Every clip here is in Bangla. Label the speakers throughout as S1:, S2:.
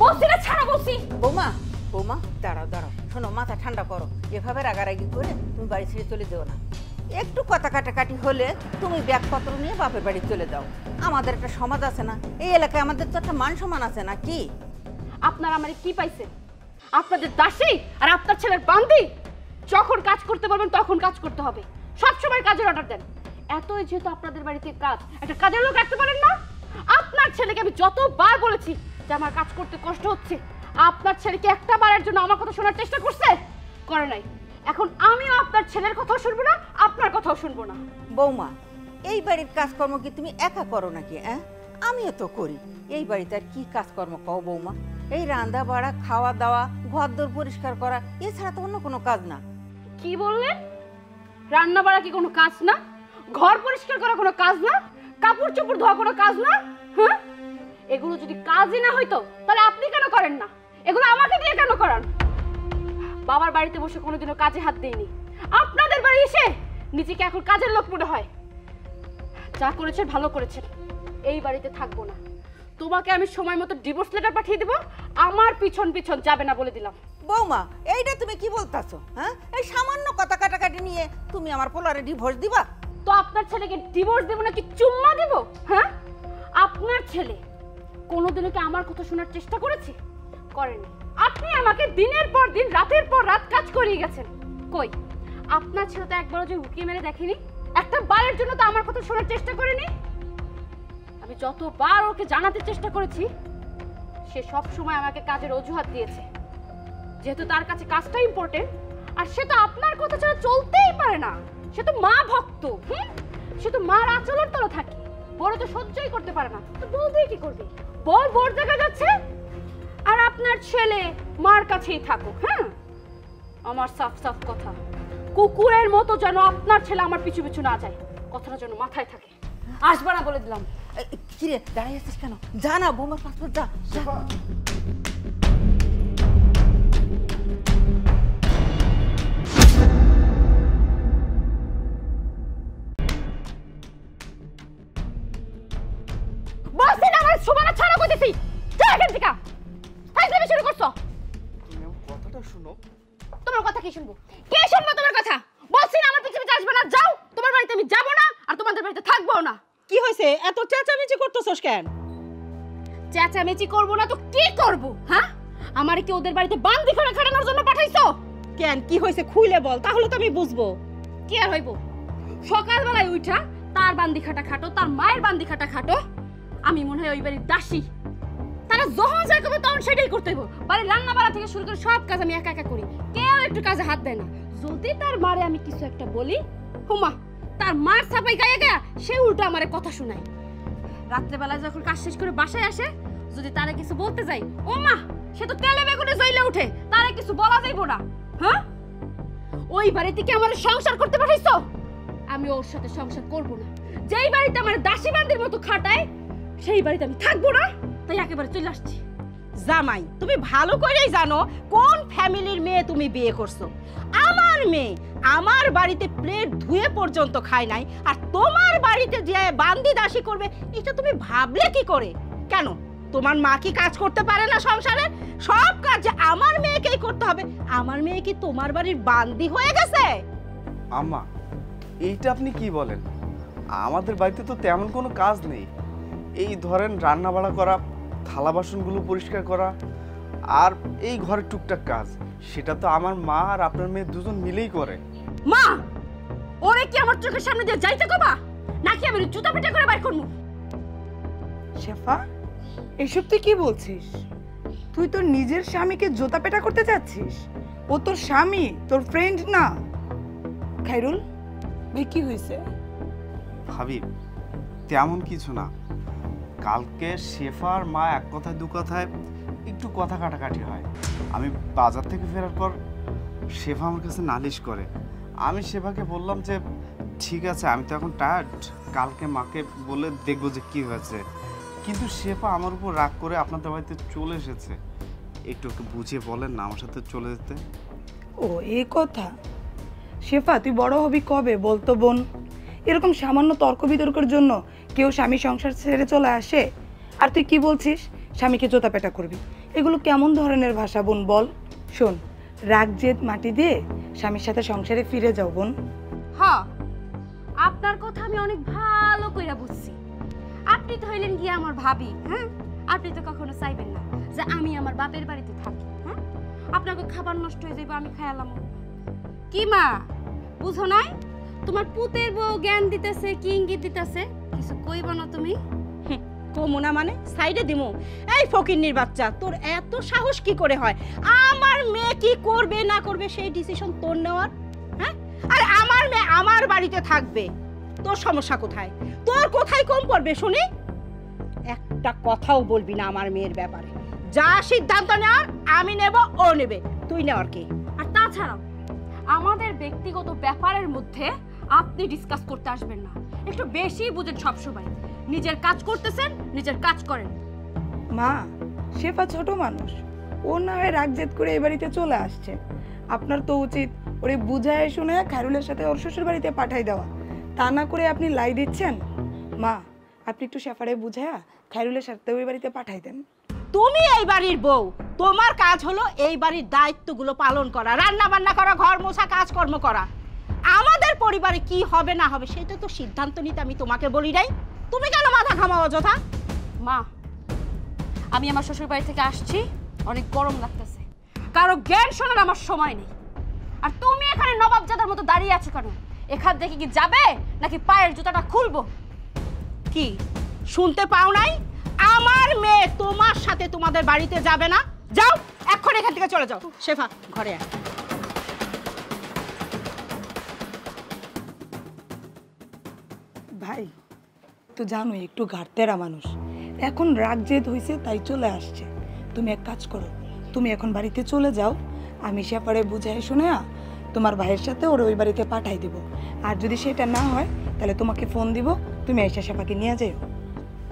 S1: বলছি না ছাড়া বলছি।
S2: বৌমা বৌমা দাঁড়াও দাঁড়াও, শোনো মাথা ঠান্ডা করো, এভাবে রাগারাগি করে তুমি বাড়ি ছেড়ে চলে যেও না। একটু কথা কাটাকাটি হলে তুমি ব্যাগপত্র নিয়ে বাপের বাড়ি চলে যাও। আমাদের একটা সমাজ আছে না, এই এলাকায় আমাদের তো একটা মান সম্মান আছে না কি?
S1: আপনারা আমারে কি পাইছেন? আপনাদের দাসী আর আপনার ছেলের বান্দি। যখন কাজ করতে বলবেন তখন কাজ করতে হবে, সবসময় কাজের অর্ডার দেন। এতই যেহেতু আপনাদের বাড়িতে কাজ, একটা কাজের লোক রাখতে পারেন না? আপনার ছেলেকে আমি যতবার বলেছি যে আমার কাজ করতে কষ্ট হচ্ছে, আপনার ছেলেকে একটা বারের জন্য আমার কথা শোনার চেষ্টা করছে? করে নাই। এখন আমিও আপনার ছেলের কথাও শুনবো না, আপনার কথাও শুনবো না।
S2: বৌমা এই বাড়ির কাজকর্ম কি তুমি একা করো নাকি? আমিও তো করি। এই বাড়িতে আর কি কাজকর্ম কও বৌমা? এই রান্না বাড়া, খাওয়া দাওয়া, ঘরদোর পরিষ্কার করা, এছাড়া তো অন্য কোনো কাজ না।
S1: কি বললেন? রান্না বাড়া কি কোনো কাজ না? ঘর পরিষ্কার করা কোনো কাজ না? কাপড় চোপড় ধোয়া কোনো কাজ না? হ্যাঁ, এগুলো যদি কাজই না হইতো তাহলে আপনি কেন করেন না? এগুলো আমাকে দিয়ে কেন করান? বাবার বাড়িতে বসে কোনোদিনও কাজে হাত দেইনি, আপনাদের বাড়ি এসে নিজেকে এখন কাজের লোক মনে হয়। যা করেছেন ভালো করেছেন, এই বাড়িতে থাকবো না। তোমাকে আমি সময় মতো ডিভোর্স লেটার পাঠিয়ে দেবো, আমার পিছন পিছন যাবে না বলে দিলাম।
S2: বৌমা এইটা তুমি কি বলতাছো? এই সামান্য কথা কাটাকাটি নিয়ে তুমি আমার পোলারে ডিভোর্স দিবা?
S1: তো আপনার ছেলেকে ডিভোর্স দেব নাকি চুম্মা দেব? হ্যাঁ, আপনার ছেলে কোনোদিনও কি আমার কথা শোনার চেষ্টা করেছে? করেনি। আপনি আমাকে দিনের পর দিন, রাতের পর রাত কাজ করিয়ে গেছেন। কই, আপনার ছেলে তো একবারও যে উকি মেরে দেখেনি, একটা বারের জন্য তো আমার কথা শোনার চেষ্টা করেনি। আমি যতবার ওকে জানাতে চেষ্টা করেছি, সে সব সময় আমাকে কাজের অজুহাত দিয়েছে। যেহেতু তার কাছে কাজটা ইম্পর্টেন্ট, আর সে তো আপনার কথা ছাড়া চলতেই পারে না। সে তো মা ভক্ত, সে তো মার আঁচলের তলে থাকে, বড় তো সহ্যই করতে পারে না। তো বউ দিয়ে কি করবে? বল বোর দেখা যাচ্ছে। আর আপনার ছেলে মার কাছেই থাকুক। হ্যাঁ, আমার সাফ সাফ কথা, কুকুরের মতো যেন আপনার ছেলে আমার পিছু পিছু না যায়, কথাটা যেন মাথায় থাকে। আসবা না বলে দিলাম।
S2: কিরে দাঁড়িয়ে আছিস কেন? যা না বৌমার পাসপোর্ট, যা।
S1: বলছি না আমার সুমানা ছাড়া কইতেছি, চল এখান থেকে। ফাইজলামি শুরু করছো।
S3: তুমি আমার কথাটা শুনো।
S1: তোমার কথা কি শুনবো? কে শুনবো তোমার কথা? বলছি না আমার পিছে পিছে আসবে না, যাও। তোমার বাড়িতে আমি যাব না, আর তোমাদের বাড়িতে থাকবো না।
S4: কি হয়েছে? এত চেঁচামেচি করতেছস কেন?
S1: চেঁচামেচি করবো না তো কি করব? হ্যাঁ, আমার কি ওদের বাড়িতে বান্দি করে খাটানোর জন্য পাঠাইছো?
S4: কেন, কি হয়েছে খুইলে বল, তাহলে তো আমি বুঝবো।
S1: কি আর হইব? সকালবেলায় উঠা তার বান্দি খাটা খাটো, তার মায়ের বান্দি খাটা খাটো। আমি মনে হয় ওই বাড়ির দাসী। তারা যখন যা করবে তখন সেটাই করতে হইব। বাড়ির রান্না বাড়া থেকে শুরু করে সব কাজ আমি একা একা করি, কেউ একটু কাজে হাত দেয় না। যদি তার মারে আমি কিছু একটা বলি, হুমা তার মার ছাপাই গায়ে গায়া সে উল্টো আমারে কথা শোনায়। রাত্রেবেলায় যখন কাজ শেষ করে বাসায় আসে, যদি তারে কিছু বলতে যাই, ও মা সে তো তেলে বেগুনে জ্বলে উঠে, তারে কিছু বলা যাইব না। হ্যাঁ, ওই বাড়িতে কি আমার সংসার করতে পাঠাইছো? আমি ওর সাথে সংসার করব না। যেই বাড়িতে আমার দাসী বান্দির মতো খাটায়, সেই বাড়িতে আমি থাকবো না, তাই একেবারে চলে আসছি।
S4: জামাই, তুমি ভালো করেই জানো কোন ফ্যামিলির মেয়ে তুমি বিয়ে করছো। আমার মেয়ে আমার বাড়িতে প্লেট ধুয়ে পর্যন্ত খায় নাই, আর তোমার বাড়িতে যে বান্দি দাসী করবে এটা তুমি ভাবলে কি করে? কেন, তোমার মা কি কাজ করতে পারে না? সংসারের সব কাজ যে আমার মেয়েকেই করতে হবে। আমার মেয়ে কি তোমার বাড়ির বান্দি হয়ে গেছে?
S3: আম্মা, এইটা আপনি কি বলেন? আমাদের বাড়িতে তো তেমন কোনো কাজ নেই। এই ধরেন রান্না বাড়া করা, থালা বাসনগুলো পরিষ্কার করা, আর এই ঘরের টুকটাক কাজ, সেটা তো আমার মা আর আপনার মেয়ে দুজন মিলেই করে।
S1: মা, ওরে কি আমার চোখের সামনে দিয়ে যাইতে কবা, নাকি আমি জুতা পেটা করে বাইর করব?
S5: শেফা, এসব তুই কি বলছিস? তুই তোর নিজের স্বামীকে জোতা পেটা করতে যাচ্ছিস? ও তোর স্বামী, তোর ফ্রেন্ড না। খাইরুল ভাই, কি হয়েছে?
S3: ভাবি, তেমন কিছু না। কালকে শেফার মা এক কথায় দু কথায় একটু কথা কাটাকাটি হয়। আমি বাজার থেকে ফেরার পর শেফা আমার কাছে নালিশ করে। আমি শেফাকে বললাম যে ঠিক আছে, আমি তো এখন টায়ার্ড, কালকে মাকে বলে দেখবো যে কী হয়েছে। কিন্তু শেফা আমার উপর রাগ করে আপনাদের বাড়িতে চলে এসেছে। একটু ওকে বুঝিয়ে বলেন না আমার সাথে চলে যেতে।
S5: ও এই কথা। শেফা, তুই বড় হবি কবে বলতো বোন? এরকম সামান্য তর্ক বিতর্কের জন্য কেউ স্বামী সংসার ছেড়ে চলে আসে? আর তুই কি বলছিস স্বামীকে জোতা পেটা করবি? এগুলো কেমন ধরনের ভাষা বোন বল? শোন, রাগ জেদ মাটি দিয়ে স্বামীর সাথে সংসারে ফিরে যাও বোন।
S1: হ্যাঁ, আপনার কথা আমি অনেক ভালো কইরা বুঝছি। আপনি তো হইলেন গিয়ে আমার ভাবি, হ্যাঁ? আপনি তো কখনো চাইবেন না যে আমি আমার বাপের বাড়িতে থাকি, হ্যাঁ? আপনাকে খাবার নষ্ট হয়ে যাবে, আমি খাইলাম কি মা? বুঝো নাই? তোমার পুতের বউ জ্ঞান দিতেছে, কি ইঙ্গিত দিতেছে, কিছু কইবা না তুমি?
S4: কমুনা মানে সাইডে দিমু? এই ফকিন্নির বাচ্চা, তোর এত সাহস কি করে হয় আমার মেয়ে কি করবে না করবে সেই ডিসিশন তোর নেওয়ার? হ্যাঁ, আর আমার মেয়ে আমার বাড়িতে থাকবে, তোর সমস্যা কোথায়? তোর কোথায় কম পড়বে শুনি? একটা কথাও বলবি না আমার মেয়ের ব্যাপারে। যা সিদ্ধান্ত নেওয়ার আমি নেব, ও নেবে, তুই নেওয়ার কি?
S1: আর তাছাড়াও আমাদের ব্যক্তিগত ব্যাপারের মধ্যে আপনি ডিসকাস করতে আসবেন না। একটু বেশি বুঝেন সবসময়। নিজের কাজ করতেছেন, নিজের কাজ করেন।
S5: মা, শেফা ছোট মানুষ, ও না হয় রাগ জেদ করে এই বাড়িতে চলে আসছে। আপনার তো উচিত ওরে বুঝায় শুনে খায়রুলের সাথে ওর শ্বশুর বাড়িতে পাঠাই দেওয়া। তা না করে আপনি লাই দিচ্ছেন। মা, আপনি একটু শেফারে বুঝায়া খায়রুলের সাথে ওই বাড়িতে পাঠাই দেন।
S4: তুমি এই বাড়ির বউ, তোমার কাজ হলো এই বাড়ির দায়িত্বগুলো পালন করা, রান্না বান্না করা, ঘর মোছা, কাজকর্ম করা। আমাদের পরিবারে কি হবে না হবে সেটা তো সিদ্ধান্ত নিতে আমি তোমাকে বলি নাই। তুমি কেন মাথা ঘামাও অযথা?
S1: মা, আমি আমার শ্বশুর বাড়ি থেকে আসছি, অনেক গরম লাগতেছে, কারো জ্ঞান শোনার আমার সময় নেই। আর তুমি এখানে নবাবজাদার মতো দাঁড়িয়ে আছো কেন? এখান থেকে কি যাবে নাকি পায়ের জুতাটা খুলবো?
S4: কি শুনতে পাও নাই? আমার মেয়ে তোমার সাথে তোমাদের বাড়িতে যাবে না। যাও, এখন এখান থেকে চলে যাও। শেফা, ঘরে আয়।
S5: ভাই, তো জানোই একটু ঘাটতেরা মানুষ, এখন রাগ জেদ হয়েছে তাই চলে আসছে। তুমি এক কাজ করো, তুমি এখন বাড়িতে চলে যাও, আমি শেফারে বুঝাই শুনে তোমার ভাইয়ের সাথে ওর ওই বাড়িতে পাঠাই দেব। আর যদি সেটা না হয় তাহলে তোমাকে ফোন দিব, তুমি এসে শেফাকে নিয়ে যাও।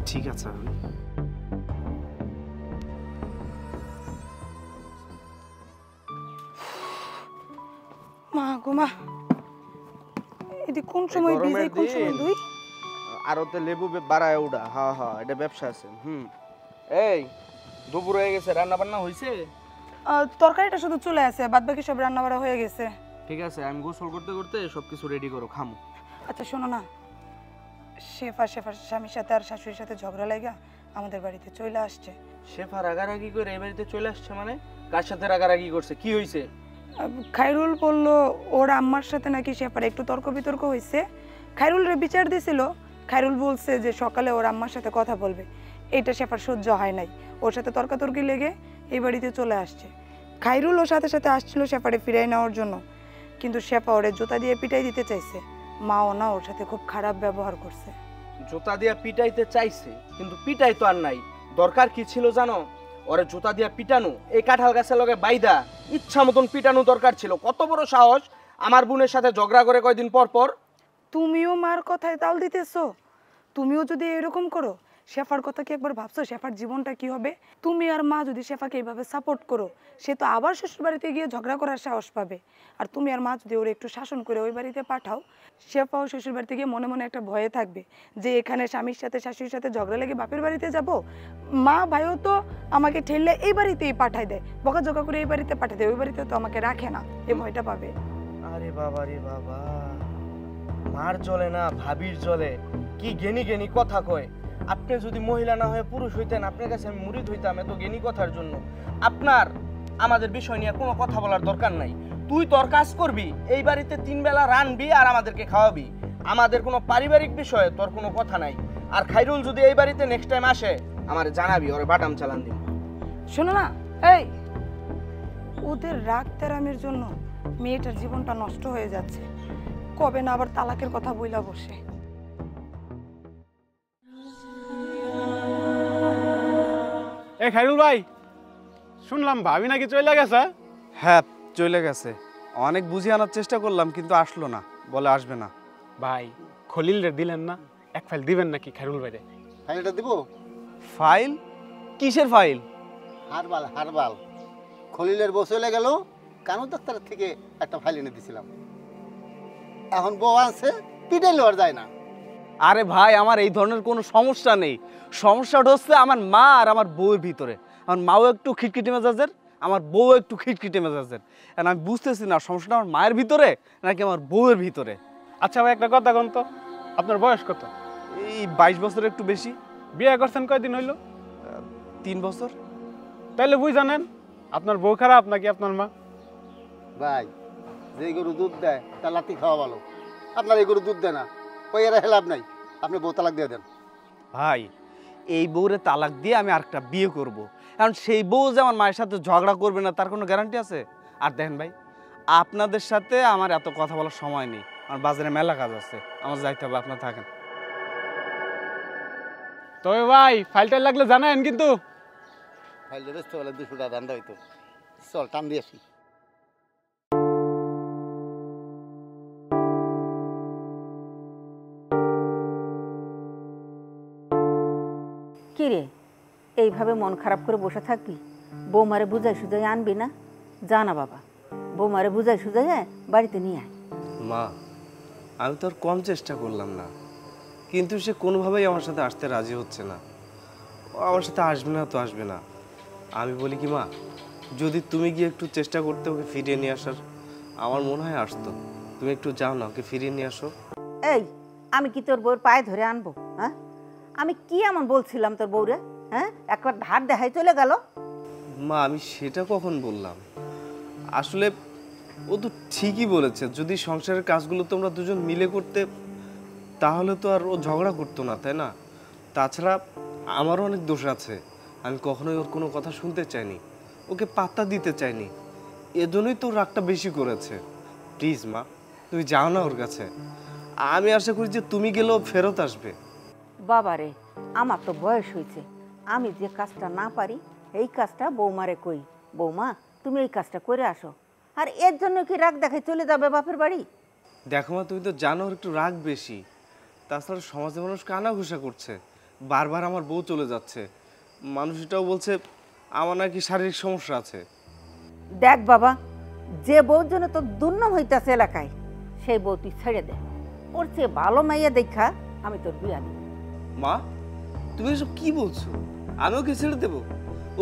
S3: ঠিক আছে ভাবি।
S5: মা গো মা, এটি কোন সময় ভিজে কোন সময় দুই?
S6: আর ওতে লেবু বাড়ায় উড়া। হ্যাঁ হ্যাঁ, এটা ব্যবসা আছে। এই দুপুর হয়ে গেছে, রান্না বান্না হয়েছে?
S5: তরকারিটা শুধু চলে আসে, বাদ বাকি সব রান্না বাড়া হয়ে গেছে।
S6: ঠিক আছে, আমি গোসল করতে করতে সবকিছু রেডি করো, খামো।
S5: আচ্ছা শোনো না, শেফার স্বামীর সাথে আর শাশুড়ির সাথে ঝগড়া লাগা আমাদের বাড়িতে চলে আসছে।
S6: শেফা রাগারাগি করে এই বাড়িতে চলে আসছে মানে? কার সাথে রাগারাগি করছে? কি হয়েছে?
S5: খায়রুল বললো ওর আম্মার সাথে নাকি শেফার একটু তর্ক বিতর্ক হয়েছে। খায়রুলরে বিচার দিছিল। খায়রুল বলছে যে সকালে ওর আম্মার সাথে কথা বলবে। এইটা শেফার সহ্য হয় নাই, ওর সাথে তর্কাতর্কি লেগে এই বাড়িতে চলে আসছে। খায়রুল ওর সাথে সাথে আসছিল শেফারে ফিরাই নেওয়ার জন্য, কিন্তু শেফা ওরে জুতা দিয়ে পিটাই দিতে চাইছে। মাও না ওর সাথে খুব খারাপ ব্যবহার করছে।
S6: জুতা দিয়া পিটাইতে চাইছে, কিন্তু পিটাই তো আর নাই। দরকার কি ছিল জানো? ওরে জুতা দিয়া পিটানো, এই কাঁঠাল গাছের লগে বাইদা ইচ্ছা মতন পিটানো দরকার ছিল। কত বড় সাহস আমার বোনের সাথে ঝগড়া করে কয়দিন পর পর।
S5: তুমিও মার কথায় তাল দিতেছো? তুমিও যদি এরকম করো, শেফার কথা কি একবার ভাবছো? শেফার জীবনটা কি হবে? তুমি আর মা যদি শেফাকে এইভাবে সাপোর্ট করো, সে তো আবার শ্বশুর বাড়িতে গিয়ে ঝগড়া করার সাহস পাবে। আর তুমি আর মা যদি ওর একটু শাসন করে ওই বাড়িতে পাঠাও, শেফাও শ্বশুর বাড়িতে গিয়ে মনে মনে একটা ভয়ে থাকবে যে এখানে স্বামীর সাথে শাশুড়ির সাথে ঝগড়া লেগে বাপের বাড়িতে যাব। মা ভাইও তো আমাকে ঠেললে এই বাড়িতেই পাঠায় দেয়, বকাঝকা করে এই বাড়িতে পাঠায় দেয়, ওই বাড়িতে তো আমাকে রাখে না, এই ভয়টা পাবে।
S6: আরে বাবা রে বাবা, মার জলে না ভাবির জলে, কি জ্ঞানী জ্ঞানী কথা কয়। আপনি যদি মহিলা না হয়ে পুরুষ হইতেন, আপনার কাছে আমি মুরিদ হইতাম এত জ্ঞানী কথার জন্য। আপনার আমাদের বিষয় নিয়ে কোনো কথা বলার দরকার নাই। তুই তোর কাজ করবি, এই বাড়িতে 3 বেলা রানবি আর আমাদেরকে খাওয়াবি। আমাদের কোনো পারিবারিক বিষয়ে তোর কোনো কথা নাই। আর খায়রুল যদি এই বাড়িতে নেক্সট টাইম আসে, আমারে জানাবি, ওরে বাটাম চালান দিবি।
S5: শোনো না, এই ওদের রাগ তেরামের জন্য মেয়েটার জীবনটা নষ্ট হয়ে যাচ্ছে। কবে না আবার তালাকের কথা বইলা বসে।
S7: এ খায়রুল ভাই, শুনলাম ভাবি নাকি চলে গেছে?
S3: হ্যাঁ, চলে গেছে। অনেক বুঝিয়ে আনার চেষ্টা করলাম কিন্তু আসলো না, বলে আসবে না।
S7: ভাই খলিল রে দিলেন না, এক ফাইল দিবেন নাকি খায়রুল ভাইরে?
S8: ফাইলটা দিব?
S3: ফাইল? কিসের ফাইল?
S8: হারবাল হারবাল খলিলের বউ চলে গেল, কানু ডাক্তারের থেকে একটা ফাইল এনে দিছিলাম। এখন বউ আছে, পিটাই লওয়ার যায় না।
S9: আরে ভাই, আমার এই ধরনের কোনো সমস্যা নেই। সমস্যাটা হচ্ছে আমার মা আর আমার বউয়ের ভিতরে। আমার মাও একটু খিটখিটে মেজাজের, আমার বউ একটু খিটখিটে মেজাজের। আর আমি বুঝতেছি না সমস্যাটা আমার মায়ের ভিতরে নাকি আমার বউয়ের ভিতরে।
S7: আচ্ছা ভাই, একটা কথা কোন তো, আপনার বয়স কত?
S9: এই 22 বছরের একটু বেশি।
S7: বিয়ে করছেন কয়দিন হইল?
S9: 3 বছর।
S7: তাইলে বুঝ জানেন আপনার বউ খারাপ নাকি আপনার মা?
S8: ভাই, যে গরু দুধ দেয় তার লাতি খাওয়া ভালো। আপনার এই গরু দুধ দেয় না, ওই এরা লাভ নাই। আপনি বউ তালাক দিয়ে দেন।
S9: ভাই, এই বউরে তালাক দিয়ে আমি আরেকটা বিয়ে করব। কারণ সেই বউ যে আমার মায়ের সাথে ঝগড়া করবে না তার কোনো গ্যারান্টি আছে? আর দেখেন ভাই, আপনাদের সাথে আমার এত কথা বলার সময় নেই। আমার বাজারে মেলা কাজ আছে, আমার যাইতে হবে। আপনার থাকেন।
S7: তবে ভাই, ফাইলটা লাগলে জানায়েন কিন্তু।
S8: ফাইলটা বেচতে বলে 200 টাকা দান্দা হইতো। চল টান দিয়ে আসি।
S2: কি রে, এইভাবে মন খারাপ করে বসে থাকবি? বৌমারে বুঝাই সুঝাই আনবি না? যা না বাবা, বৌমারে বুঝাই সুঝাই বাড়িতে নিয়ে আয়।
S9: মা, আমি তো আর কম চেষ্টা করলাম না, কিন্তু সে কোনোভাবেই আমার সাথে আসতে রাজি হচ্ছে না। ও আমার সাথে আসবে না তো আসবে না। আমি বলি কি মা, যদি তুমি গিয়ে একটু চেষ্টা করতে ওকে ফিরিয়ে নিয়ে আসার, আমার মনে হয় আসতো। তুমি একটু যাও না, ওকে ফিরিয়ে নিয়ে আসো।
S2: এই, আমি কি তোর বউর পায়ে ধরে আনবো? হ্যাঁ, আমি কি এমন বলছিলাম তোর বউরে? হ্যাঁ, একবার ধার দেখাই চলে গেল।
S9: মা, আমি সেটা কখন বললাম? আসলে ও তো ঠিকই বলেছে, যদি সংসারের কাজগুলো তোমরা দুজন মিলে করতে তাহলে তো আর ও ঝগড়া করতো না, তাই না? তাছাড়া আমারও অনেক দোষ আছে। আমি কখনোই ওর কোনো কথা শুনতে চাইনি, ওকে পাত্তা দিতে চাইনি। এজন্যই তো রাগটা বেশি করেছে। প্লিজ মা, তুমি যাও না ওর কাছে। আমি আশা করি যে তুমি গেলেও ফেরত আসবে।
S2: বাবারে, আমার তো বয়স হয়েছে, আমি যে কাজটা না পারি এই কাজটা বৌমারে কই, বৌমা তুমি এই কাজটা করে আসো। আর এর জন্য কি রাগ দেখাই চলে যাবে বাপের বাড়ি?
S9: দেখো মা, তুমি তো জানো ওর একটু রাগ বেশি। তাছাড়া সমাজে মানুষ কানাঘুষা করছে, বারবার আমার বউ চলে যাচ্ছে। মানুষ এটাও বলছে আমার নাকি শারীরিক সমস্যা আছে।
S2: দেখ বাবা, যে বউর জন্য তোর দুর্নাম হইতাছে এলাকায়, সেই বউ তুই ছেড়ে দে। ওর চেয়ে ভালো মাইয়া দেখা আমি তোর বিয়া দিই।
S9: মা, তুমি এসব কি বলছো? আমি ওকে ছেড়ে দেবো?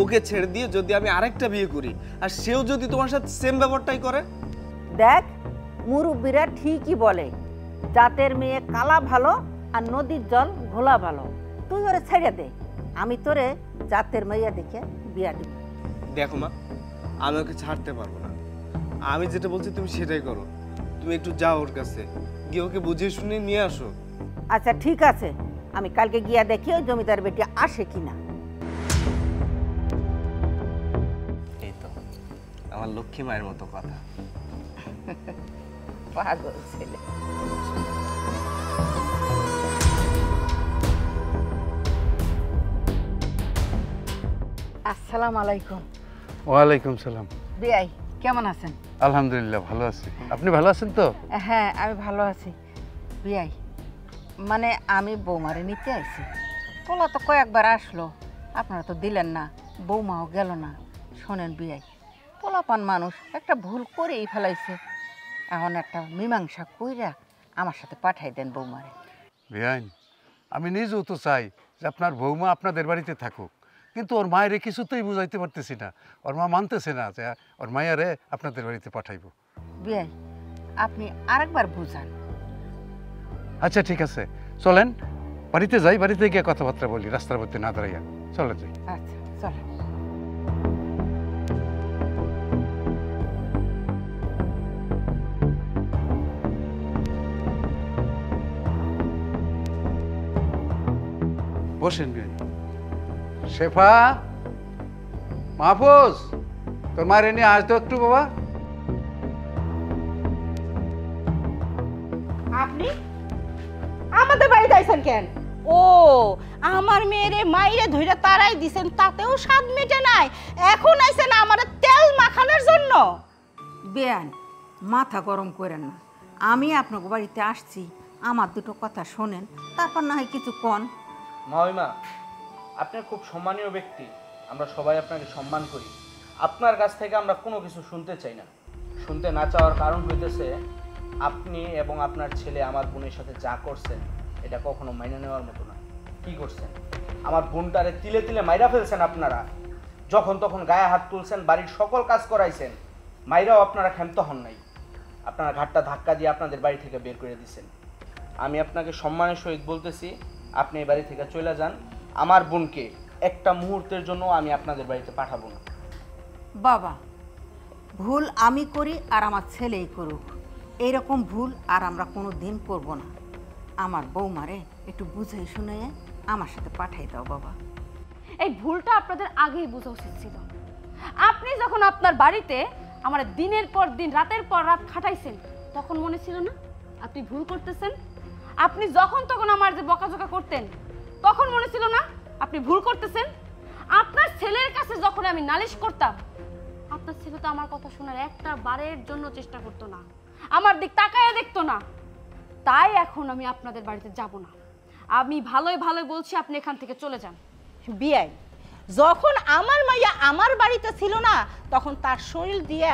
S9: ওকে ছেড়ে দিয়ে যদি আমি আরেকটা বিয়ে করি আর সেও যদি তোমার সাথে সেম ব্যাপারটাই করে?
S2: দেখ, মুরব্বীরা ঠিকই বলে, জাতের মেয়ে কালা ভালো আর নদীর জল ঘোলা ভালো। তুই ওরে ছেড়ে দে, আমি তোরে জাতের মাইয়া দেখে বিয়া দিব।
S9: দেখো মা, আমি ওকে ছাড়তে পারবো না। আমি যেটা বলছি তুমি সেটাই করো। তুমি একটু যাও ওর কাছে, গিয়ে ওকে বুঝিয়ে শুনিয়ে নিয়ে আসো।
S2: আচ্ছা ঠিক আছে, আমি কালকে গিয়া দেখি ওই জমিদার বেটি আসে কিনা।
S9: এই তো আমার লক্ষ্মী মায়ের মতো কথা।
S2: পাগল ছেলে। আসসালামু আলাইকুম।
S10: ওয়ালাইকুম সালাম।
S2: বিয়াই কেমন আছেন?
S10: আলহামদুলিল্লাহ ভালো আছি। আপনি ভালো আছেন তো?
S2: হ্যাঁ, আমি ভালো আছি। বিয়াই, মানে আমি বৌমারে নিতে আইছি। পোলা তো কয়েকবার আসলো, আপনারা তো দিলেন না, বৌমাও গেল না। শোনেন বিয়াই, পোলাপান মানুষ একটা ভুল করেই ফেলাইছে, এখন একটা মীমাংসা কইরা আমার সাথে পাঠাই দেন বৌমারে।
S10: বেআইন, আমি নিজেও তো চাই যে আপনার বৌমা আপনাদের বাড়িতে থাকুক, কিন্তু ওর মায়েরে কিছুতেই বুঝাইতে পারতেছি না। ওর মা মানতেছে না যে ওর মায়ারে আপনাদের বাড়িতে পাঠাইবো।
S2: বিয়াই, আপনি আরেকবার বুঝান।
S10: আচ্ছা ঠিক আছে, চলেন বাড়িতে যাই, বাড়িতে গিয়ে কথাবার্তা বলি, রাস্তার মধ্যে না দাঁড়াইয়া। চলে যাই।
S2: আচ্ছা চলেন।
S10: বসেন বেআইন। শেফা, মাহফুজ, তোর মায়ের নিয়ে আসতো একটু বাবা।
S4: আপনি আমাদের বাড়িতে আইছেন কেন? ও, আমার মেয়েরে মাইরে ধইরা তারাই দিছেন, তাতেও স্বাদ মেটে নাই, এখন আইছেন আমার তেল মাখানোর জন্য?
S2: বেয়ান, মাথা গরম করেন না, আমি আপনাকে বাড়িতে আসছি, আমার দুটো কথা শোনেন, তারপর না হয় কিছু কন।
S6: মামিমা, আপনি খুব সম্মানীয় ব্যক্তি, আমরা সবাই আপনাকে সম্মান করি। আপনার কাছ থেকে আমরা কোনো কিছু শুনতে চাই না। শুনতে না চাওয়ার কারণ হইতেছে আপনি এবং আপনার ছেলে আমার বোনের সাথে যা করছেন, এটা কখনো মাইনে নেওয়ার মতো না। কি করছেন? আমার বোনটারে তিলে তিলে মাইরা ফেলছেন আপনারা। যখন তখন গায়ে হাত তুলছেন, বাড়ির সকল কাজ করাইছেন, মাইরাও আপনারা ক্ষান্ত হন নাই। আপনারা ঘাটটা ধাক্কা দিয়ে আপনাদের বাড়ি থেকে বের করে দিয়েছেন। আমি আপনাকে সম্মানের সহিত বলতেছি, আপনি এই বাড়ি থেকে চলে যান। আমার বোনকে একটা মুহূর্তের জন্য আমি আপনাদের বাড়িতে পাঠাবো না।
S2: বাবা, ভুল আমি করি আর আমার ছেলেই করুক, এইরকম ভুল আর আমরা কোনো দিন করবো না। আমার বৌমারে একটু বুঝে শুনে আমার সাথে পাঠাই দাও বাবা।
S1: এই ভুলটা আপনাদের আগেই বোঝা উচিত ছিল। আপনি যখন আপনার বাড়িতে আমার দিনের পর দিন রাতের পর রাত খাটাইছেন, তখন মনে ছিল না আপনি ভুল করতেছেন? আপনি যখন তখন আমার যে বকাঝকা করতেন, তখন মনে ছিল না আপনি ভুল করতেছেন? আপনার ছেলের কাছে যখন আমি নালিশ করতাম, আপনার ছেলে তো আমার কথা শোনার একটা বারের জন্য চেষ্টা করতো না, আমার দিক তাকায় দেখতো না। তাই এখন আমি আপনাদের বাড়িতে যাব না। আমি ভালোই ভালোই বলছি, আপনি এখান থেকে চলে যান।
S4: বিয়াই, যখন আমার মাইয়া আমার বাড়িতে ছিল না, তখন তার শরীর দিয়ে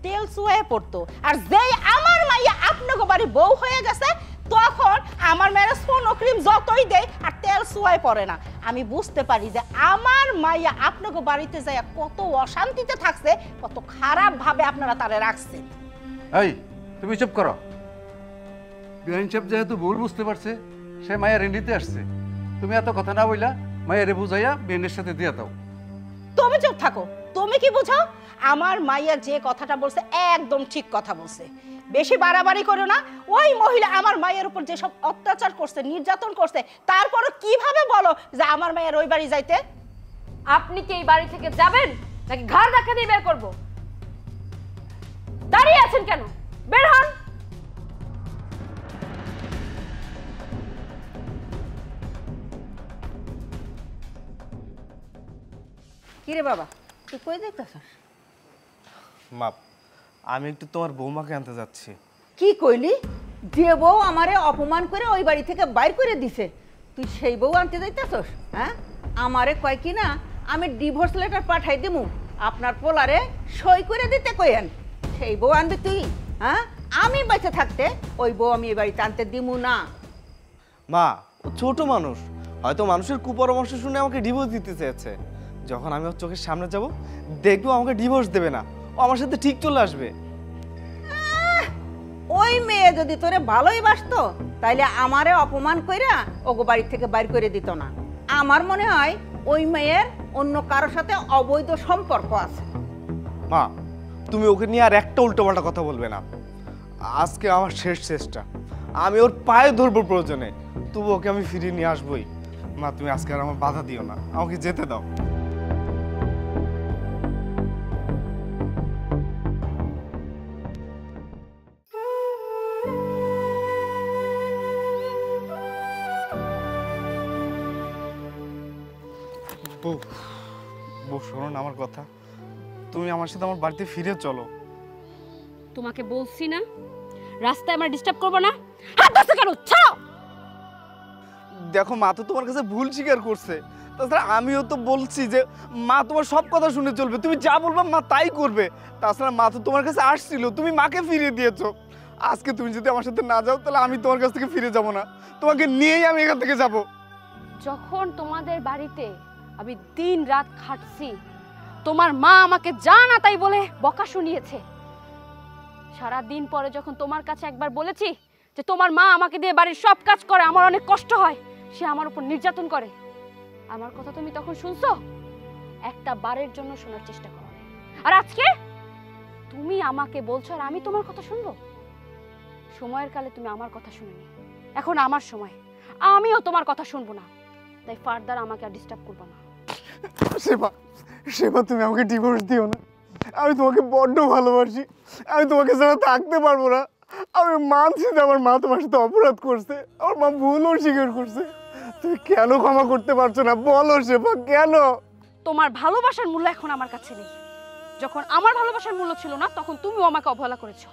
S4: তেল চুয়ে পড়তো। আর যেই আমার মাইয়া আপনাকে বাড়ি বউ হয়ে গেছে, তখন আমার মেয়ের সোনো ক্রিম যতই দেয় আর তেল চুয়াই পড়ে না। আমি বুঝতে পারি যে আমার মাইয়া আপনাকে বাড়িতে যায় কত অশান্তিতে থাকছে, কত খারাপ ভাবে আপনারা তারে রাখছেন।
S10: এই তুমি চুপ করো। বিআইন সাহেব যেহেতু ভুল বুঝতে পারছে, সে মায়ের নিতে আসছে। তুমি এত কথা না বইলা মায়েরে বুঝাইয়া বিআইনের সাথে দিয়ে দাও।
S4: তুমি চুপ থাকো। তুমি কি বুঝো? আমার মাইয়া যে কথাটা বলছে একদম ঠিক কথা বলছে। বেশি বাড়াবাড়ি করো না। ওই মহিলা আমার মায়ের উপর যেসব অত্যাচার করছে, নির্যাতন করছে, তারপরও কিভাবে বলো যে আমার মায়ের ওই বাড়ি যাইতে?
S1: আপনি কি এই বাড়ি থেকে যাবেন নাকি ঘর ধাক্কা দিয়ে বের করবো? দাঁড়িয়ে আছেন কেন? বের হন।
S2: কিরে বাবা, তুই কই যাইতাছস?
S9: মা, আমি একটু তোমার বৌমাকে আনতে যাচ্ছি।
S2: কি কইলি? যে বউ আমারে অপমান করে ওই বাড়ি থেকে বাইর করে দিছে, তুই সেই বউ আনতে যাইতাছস? হ্যাঁ, আমারে কয় কি না আমি ডিভোর্স লেটার পাঠাই দিমু, আপনার পোলারে সই করে দিতে কইেন। সেই বউ আনবি তুই? হ্যাঁ, আমি বেঁচে থাকতে ওই বউ আমি এই বাড়িতে আনতে দিমু না।
S9: মা, ও ছোট মানুষ, হয়তো মানুষের কুপরামর্শ শুনে আমাকে ডিভোর্স দিতে চেয়েছে। যখন আমি ওর চোখের সামনে যাব, দেখবো আমাকে ডিভোর্স দেবে না, ও আমার সাথে ঠিক চলে আসবে।
S2: ওই মেয়ে যদি তোরে ভালোই বাসতো, তাইলে আমারে অপমান কইরা ওগো বাড়ি থেকে বাইর করে দিত না। আমার মনে হয় ওই মেয়ের অন্য কারোর সাথে অবৈধ সম্পর্ক আছে।
S9: মা, তুমি ওকে নিয়ে আর একটা উল্টোপাল্টা কথা বলবে না। আজকে আমার শেষ চেষ্টা, আমি ওর পায়ে ধরবো প্রয়োজনে, তবু ওকে আমি ফিরিয়ে নিয়ে আসবোই। মা, তুমি আজকে আর আমার বাধা দিও না, আমাকে যেতে দাও। বউ, বউ শোনো না আমার কথা, তুমি আমার সাথে আমার বাড়িতে ফিরে চলো।
S1: তোমাকে বলছি না রাস্তায় আমার ডিস্টার্ব করবো না। হাত ধরছো কেন? ছাড়ো।
S9: দেখো, মা তো তোমার কাছে ভুল স্বীকার করছে। তাছাড়া আমিও তো বলছি যে মা তোমার সব কথা শুনে চলবে, তুমি যা বলবা মা তাই করবে। তাছাড়া মা তো তোমার কাছে আসছিল, তুমি মাকে ফিরিয়ে দিয়েছো। আজকে তুমি যদি আমার সাথে না যাও, তাহলে আমি তোমার কাছ থেকে ফিরে যাব না, তোমাকে নিয়েই আমি এখান থেকে যাব।
S1: যখন তোমাদের বাড়িতে আমি দিন রাত খাটছি, তোমার মা আমাকে যা না তাই বলে বকা শুনিয়েছে। সারা দিন পরে যখন তোমার কাছে একবার বলেছি যে তোমার মা আমাকে দিয়ে বাড়ির সব কাজ করে, আমার অনেক কষ্ট হয়, সে আমার উপর নির্যাতন করে, আমার কথা তুমি তখন শুনছো? একটা বারের জন্য শোনার চেষ্টা করো। আর আজকে তুমি আমাকে বলছো আর আমি তোমার কথা শুনবো? সময়ের কালে তুমি আমার কথা শুনোনি, এখন আমার সময়, আমিও তোমার কথা শুনবো না। তাই ফার্দার আমাকে আর ডিস্টার্ব করবো না।
S9: সেবা, সেবা, তুমি আমাকে ডিভোর্স দিও না। আমি তোমাকে বড্ড ভালোবাসি, আমি তোমাকে ছাড়া থাকতে পারবো না। আমি মানছি যে আমার মা তোমার সাথে অপরাধ করছে, আমার মা ভুলও স্বীকার করছে। তুমি কেন ক্ষমা করতে পারছো না বলো সেবা, কেন?
S1: তোমার ভালোবাসার মূল্য এখন আমার কাছে নেই। যখন আমার ভালোবাসার মূল্য ছিল না, তখন তুমিও আমাকে অবহেলা করেছো।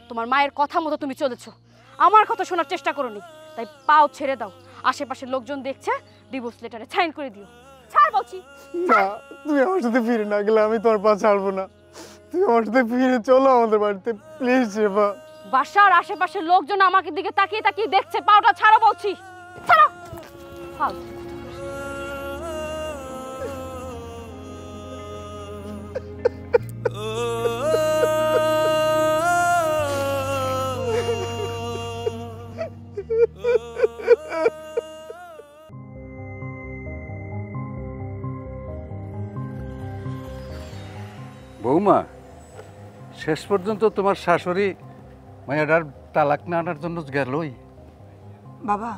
S1: তোমার মায়ের কথা মতো তুমি চলেছো, আমার কথা শোনার চেষ্টা করোনি। তাই পাও ছেড়ে দাও, আশেপাশের লোকজন দেখছে, ডিভোর্স লেটারে সাইন করে দিও। ছাড় বলছি।
S9: না, তুমি আমার সাথে ফিরে না গেলে আমি তোমার পা ছাড়বো না। তুমি আমার সাথে ফিরে চলো আমাদের বাড়িতে, প্লিজ সেবা।
S1: বাসার আশেপাশের লোকজন আমাকে দিকে তাকিয়ে তাকিয়ে দেখছে, পাওটা ছাড়ো বলছি। ছাড়ো ফাল
S10: বৌমা, শেষ পর্যন্ত তোমার শাশুড়ি মায়াডার তালাক না আনার জন্য গেলই।
S5: বাবা,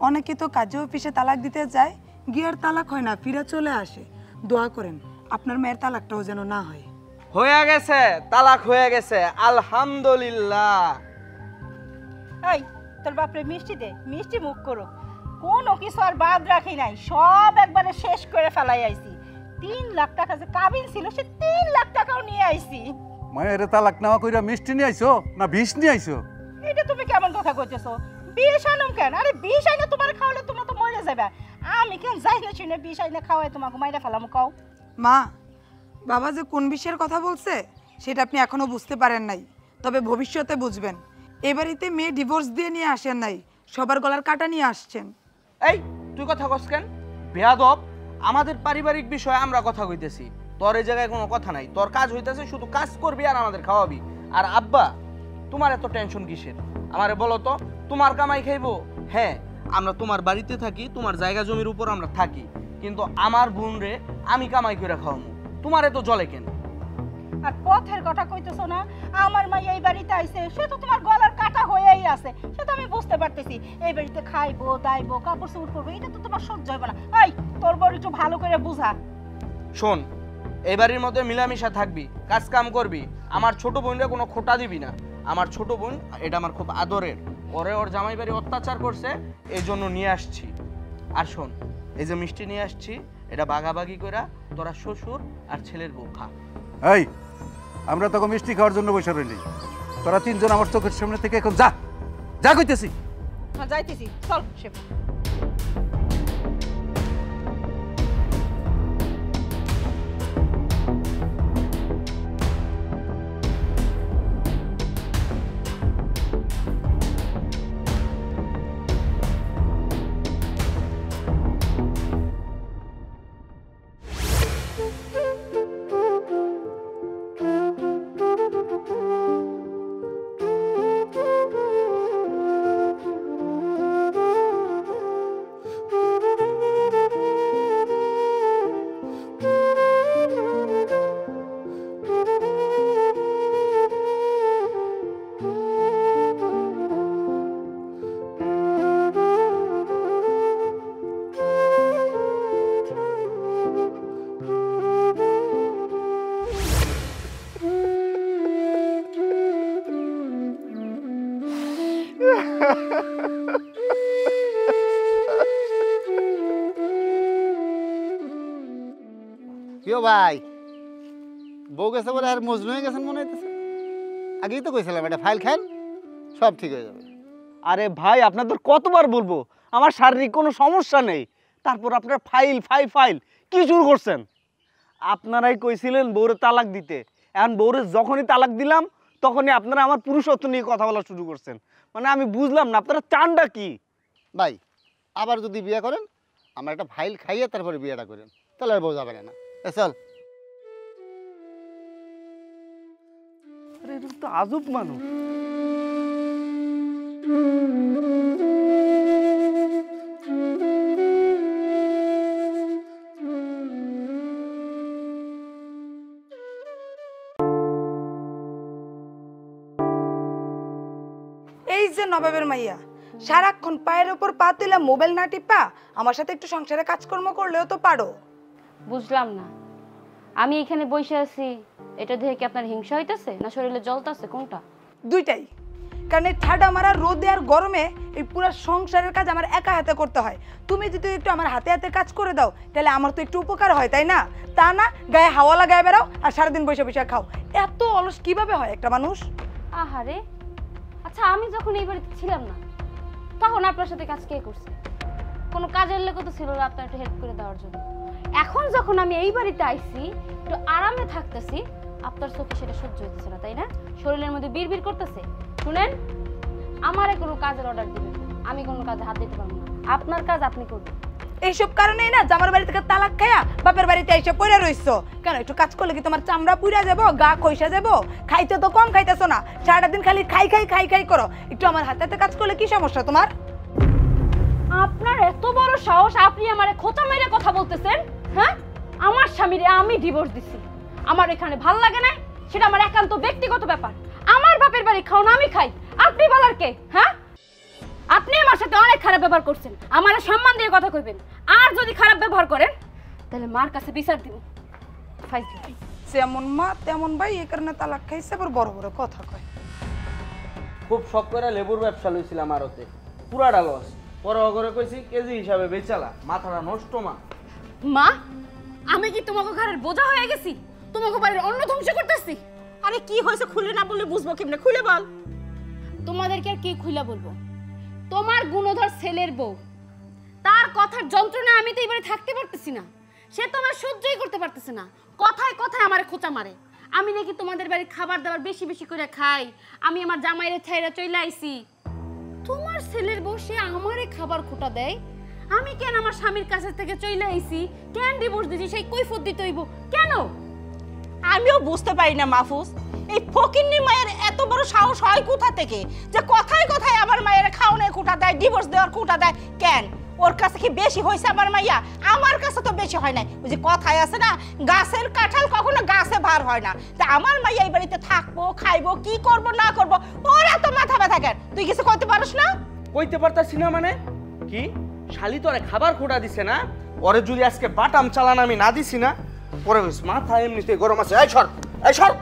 S5: অনেকে তো কাজে অফিসে তালাক দিতে যায়, গিয়ে আর তালাক হয় না, ফিরে চলে আসে। দোয়া করেন আপনার মেয়ের তালাকটাও যেন না হয়।
S6: হয়ে গেছে, তালাক হয়ে গেছে, আলহামদুলিল্লাহ।
S4: এই তোর বাপরে মিষ্টি দে, মিষ্টি মুখ করো। কোনো কিছু আর বাদ রাখি নাই, সব একবারে শেষ করে ফেলাই আইছি। 3 লাখ টাকা যে কাবিন ছিল, সে 3 লাখ টাকাও নিয়ে আইছি।
S10: মায়ের তালাক নেওয়া কইরা মিষ্টি নিয়ে আইছো না বিষ নিয়ে আইছো?
S4: এটা তুমি কেমন কথা কইতেছো? বিষ আনম কেন? আরে বিষ আইনা তোমার খাওয়ালে তোমরা তো মরে যাবে। আমি কেন যাই না শুনে বিষ আইনা খাওয়াই তোমাকে মাইরা ফেলাম? কও
S5: মা, বাবা যে কোন বিষয়ের কথা বলছে সেটা আপনি এখনো বুঝতে পারেন নাই, তবে ভবিষ্যতে বুঝবেন। এ বাড়িতে মেয়ে ডিভোর্স দিয়ে নিয়ে আসেন নাই, সবার গলার কাটা নিয়ে আসছেন।
S6: এই তুই কথা কস কেন? বেয়াদব, আমাদের পারিবারিক বিষয়ে আমরা কথা কইতেছি, তোর এই জায়গায় কোনো কথা নাই। তোর কাজ হইতেছে শুধু কাজ করবি আর আমাদের খাওয়াবি। আর আব্বা, তোমার এত টেনশন কিসের? আমারে বলো তো, তোমার কামাই খাইবো? হ্যাঁ, আমরা তোমার বাড়িতে থাকি, তোমার জায়গা জমির উপর আমরা থাকি, কিন্তু আমার বোন রে আমি কামাই করে খাওয়াবো, তোমার এত জলে কেন?
S4: আর পথের কথা কইতেছো না? আমার মা এই বাড়িতে আইছে, সে তো তোমার গলার কাটা হয়েই আছে, সে তো আমি বুঝতে পারতেছি। এই বাড়িতে খাইবো, দাইবো, কাপড় চোপড় করবো, এটা তো তোমার সহ্য হবে না। এই তোর বড় একটু ভালো করে বুঝা।
S6: শোন, এই বাড়ির মধ্যে মিলামিশা থাকবি, কাজ কাম করবি। আমার ছোট বোনরে কোনো খোটা দিবি না। আমার ছোট বোন, এটা আমার খুব আদরের। ওরে ওর জামাই বাড়ি অত্যাচার করছে, এই জন্য নিয়ে আসছি। আর শোন, এই যে মিষ্টি নিয়ে আসছি, এটা ভাগাভাগি করে তোরা শ্বশুর আর ছেলের বউ খা।
S10: এই, আমরা তোকে মিষ্টি খাওয়ার জন্য বসে রইলি, তোরা 3 জন আমার চোখের সামনে থেকে এখন যা যা কইতেছি।
S4: যাইতেছি, চল শেফ।
S8: কেউ ভাই, বউ গেছে বলে আর মজনু হয়ে গেছেন মনে হইতেছে। আগেই তো কইছিলাম এটা ফাইল খান, সব ঠিক হয়ে যাবে।
S6: আরে ভাই, আপনাদের কতবার বলবো আমার শারীরিক কোনো সমস্যা নেই, তারপর আপনার ফাইল ফাইল ফাইল কি শুরু করছেন? আপনারাই কইছিলেন বউরে তালাক দিতে, এখন বউরে যখনই তালাক দিলাম তখনই আপনারা আমার পুরুষত্ব নিয়ে কথা বলা শুরু করছেন। মানে আমি বুঝলাম না আপনারা চানটা কি?
S8: ভাই, আবার যদি বিয়ে করেন, আমার একটা ফাইল খাইয়ে তারপরে বিয়েটা করেন, তাহলে আর বউ যাবে না। চল।
S6: আরে এটা তো আজব মানুষ।
S5: এই যে নবাবের মাইয়া, সারাক্ষণ পায়ের উপর পা তুলে মোবাইল না টিপা আমার সাথে একটু সংসারে কাজকর্ম করলেও তো পারো।
S1: বুঝলাম না, আমি এখানে বসে আছি, এটা দেখে কি আপনার হিংসা হইতেছে না শরীরে জ্বলতেছে? কোনটা?
S5: দুইটাই। কারণ এই ঠাডা মারা রোদে আর গরমে এই পুরো সংসারের কাজ আমার একা হাতে করতে হয়। তুমি যদি একটু আমার হাতে হাতে কাজ করে দাও, তাহলে আমার তো একটু উপকার হয়, তাই না? তা না, গায়ে হাওয়া লাগায় বেড়াও আর সারাদিন বসে বসে খাও। এত অলস কিভাবে হয় একটা মানুষ?
S1: আহারে, আচ্ছা আমি যখন এই বাড়িতে ছিলাম না, তখন আপনার সাথে কাজ কে করছে? কোনো কাজের লোক তো ছিল না আপনার একটু হেল্প করে দেওয়ার জন্য। এখন যখন আমি এই বাড়িতে আইছি, একটু আরামে থাকতেছি, আপনার চোখে সেটা সহ্য হইতেছে না, তাই না? শরীরের মধ্যে বিড়বিড় করতেছে। শুনেন, আমারে কোনো কাজের অর্ডার দিবেন না, আমি কোনো কাজে হাত দিতে পারবো না। আপনার কাজ আপনি করবেন।
S5: এইসব কারণেই না জামার বাড়ি থেকে তালাক খায়া বাপের বাড়িতে এসে পড়ে রইছো। কেন একটু কাজ করলে কি তোমার চামড়া পুড়া যাবো, গা খইসা যাবো? খাইতে তো কম খাইতেছো না, সারাটা দিন খালি খাই খাই খাই খাই করো। একটু আমার হাতে কাজ করলে কি সমস্যা তোমার?
S1: আপনার এত বড় সাহস, আপনি আমারে খোঁচা মেরে কথা বলতেছেন? হ্যাঁ, আমার স্বামীরে আমি ডিভোর্স দিছি। আমার এখানে ভাল লাগে না, সেটা আমার একান্ত ব্যক্তিগত ব্যাপার। আমার বাপের বাড়ি খাও না আমি খাই, আপনি বলার কে? হ্যাঁ, আপনি আমার সাথে অনেক খারাপ ব্যবহার করছেন, আমার সম্মান দিয়ে কথা কইবেন। আর যদি খারাপ ব্যবহার করেন তাহলে মার কাছে বিচার দিব।
S5: যেমন মা তেমন ভাই, এই কারণে তালাক খাইছে, আবার বড় বড় কথা কয়।
S6: খুব শখ করে লেবুর ব্যবসা লইছিলাম আরতে, পুরাটা লস। পরে করে কইছি কেজি হিসাবে বেচালা, মাথাটা নষ্ট মা।
S1: মা, আমি কি তোমাকে ঘরের বোঝা হয়ে গেছি? তোমাকে বাড়ির অন্ন ধ্বংস করতেছি?
S4: আরে কি হয়েছে খুলে না বললে বুঝবো কেমনে? খুলে বল।
S1: তোমাদেরকে আর কি খুলে বলবো? তোমার গুণধর ছেলের বউ, তার কথার যন্ত্রণা আমি তো এবারে থাকতে পারতেছি না। সে তো আমার সহ্যই করতে পারতেছে না, কথায় কথায় আমারে খোঁচা মারে। আমি নাকি তোমাদের বাড়ির খাবার দাবার বেশি বেশি করে খাই, আমি আমার জামাইরে ছাইরা চলে আইছি। তোমার ছেলের বউ সে আমারে খাবার খোটা দেয়, আমি কেন আমার স্বামীর কাছে থেকে চলে আইছি, কেন ডিভোর্স দিছি সেই কৈফিয়ত দিতে হইব কেন?
S4: আমিও বুঝতে পারি না মাহফুজ, এই ফকিন্নি মায়ের এত বড় সাহস হয় কোথা থেকে যে কথায় কথায় আমার মায়ের খাওয়ানোর কোটা দেয়, ডিভোর্স দেওয়ার কোটা দেয়? কেন ওর কাছে কি বেশি হয়েছে আমার মাইয়া? আমার কাছে তো বেশি হয় নাই। ওই যে কথায় আছে না, গাছের কাঁঠাল কখনো গাছে ভার হয় না। তা আমার মাইয়া এই বাড়িতে থাকবো, খাইবো, কি করব না করব, ওর এত মাথা ব্যথা কেন? তুই কিছু কইতে পারিস না?
S6: কইতে পারতাছি না মানে কি? শালি তোরে খাবার খোটা দিছে না, ওরে যদি আজকে বাটাম চালান আমি না দিছি না, পরে হইস মাথা এমনিতে গরম আছে। এই সর, এই সর।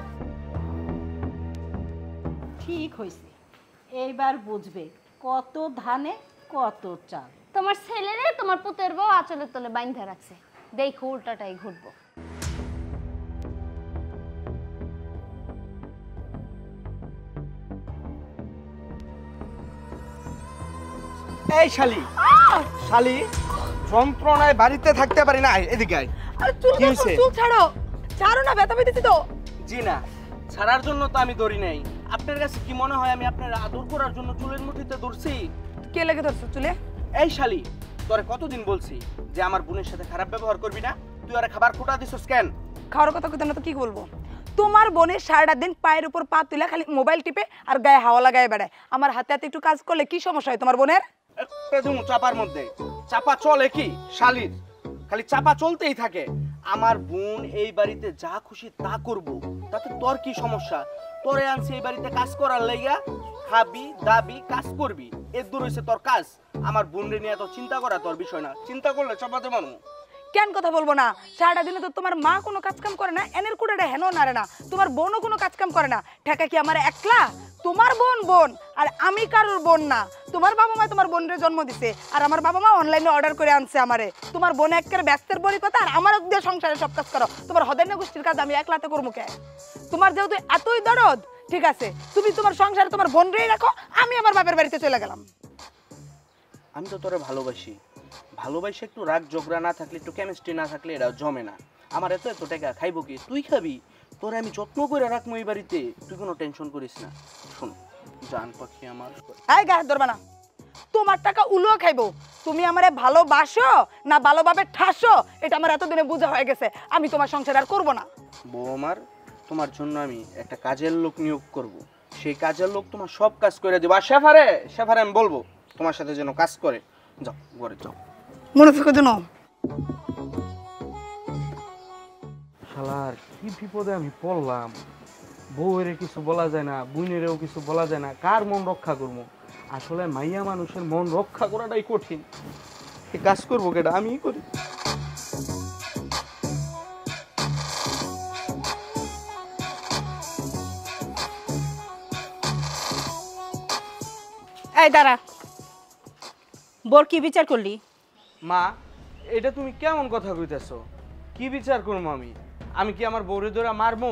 S4: ঠিক হয়েছে, এইবার বুঝবে কত ধানে কত চাল।
S1: তোমার ছেলেরে তোমার পুতের বউ আঁচলের তলে বাইন্ধা রাখছে, দেখো উল্টাটাই ঘুরবো।
S6: এই শালি, শালি যন্ত্রণায় বাড়িতে থাকতে পারি না। এদিকে আয়।
S5: আরে চুল চুল ছাড়ো, ছাড়ো না, ব্যথা পেতেছি তো।
S6: জি না, ছাড়ার জন্য তো আমি দড়ি নাই। আপনার কাছে কি মনে হয় আমি আপনার আদর করার জন্য চুলের মুঠিতে দৌড়ছি?
S5: কে লেগে ধরছো চুলে?
S6: এই শালি, তোরে কতদিন বলছি যে আমার বোনের সাথে খারাপ ব্যবহার করবি না? তুই আরে খাবার খোটা দিছস কেন?
S5: খাওয়ার কথা কইতে না তো কি বলবো? তোমার বোনের সারাটা দিন পায়ের উপর পা তুলে খালি মোবাইল টিপে আর গায়ে হাওয়া লাগায় বেড়ায়। আমার হাতে হাতে একটু কাজ করলে কি সমস্যা হয় তোমার বোনের?
S6: চাপার মধ্যে চাপা চলে কি শালির? খালি চাপা চলতেই থাকে। আমার বোন এই বাড়িতে যা খুশি তা করব, তাতে তোর কি সমস্যা? তোরে আনছি এই বাড়িতে কাজ করার লাইগা, খাবি দাবি কাজ করবি, এর দূর হইছে তোর কাজ। আমার বোনরে নিয়ে এত চিন্তা করা তোর বিষয় না, চিন্তা করলে চাপাতে পারবো।
S5: কেন কথা বলবো না? সারাটা দিনে তো তোমার মা কোনো কাজ কাম করে না, এনের কুড়াটা হেন নারে না, তোমার বোনও কোনো কাজ কাম করে না। ঠেকা কি আমার একলা? তোমার বোন বোন, আর আমি কারোর বোন না। তোমার বাবা মা তোমার বোনের জন্ম দিছে, আর আমার বাবা মা অনলাইনে অর্ডার করে আনছে আমারে। তোমার বোন একের ব্যস্তের বড়ি কথা, আর আমার দিয়ে সংসারে সব কাজ করো। তোমার হদের না গোষ্ঠীর কাজ আমি একলাতে করবো কে? তোমার যেহেতু এতই দরদ, ঠিক আছে তুমি তোমার সংসারে তোমার বোনরেই রাখো, আমি আমার বাপের বাড়িতে চলে গেলাম।
S6: আমি তো তোরে ভালোবাসি, ভালোবাসি একটু রাগ ঝগড়া না থাকলে, একটু কেমিস্ট্রি না থাকলে এটা জমে না। আমার এত এত টাকা খাইবো কি? তুই খাবি, তোরে আমি যত্ন করে রাখবো এই বাড়িতে, তুই কোনো টেনশন করিস না। শোন জান পাখি আমার,
S5: এই গায়ে ধরবা না। তোমার টাকা উলো খাইবো। তুমি আমারে ভালোবাসো না ভালোভাবে ঠাসো, এটা আমার এতদিনে বোঝা হয়ে গেছে। আমি তোমার সংসার আর করবো না।
S6: বউ আমার, তোমার জন্য আমি একটা কাজের লোক নিয়োগ করব। সেই কাজের লোক তোমার সব কাজ করে দেবো। আর শেফারে আমি বলবো তোমার সাথে যেন কাজ করে। যাও ঘরে যাও,
S5: মনে থাকো যেন।
S6: শালার কি বিপদে আমি পড়লাম। বউয়ের কিছু বলা যায় না, বোনেরও কিছু বলা যায় না, কার মন রক্ষা করবো? আসলে মাইয়া মানুষের মন রক্ষা করাটাই কঠিন। এই কাজ করবো কেটা? আমিই করি।
S4: এই দাঁড়া, বোর কি বিচার করলি?
S6: মা, এটা তুমি কেমন কথা কইতেছো? কি বিচার করবো আমি? আমি কি আমার বউরে ধরে মারবো?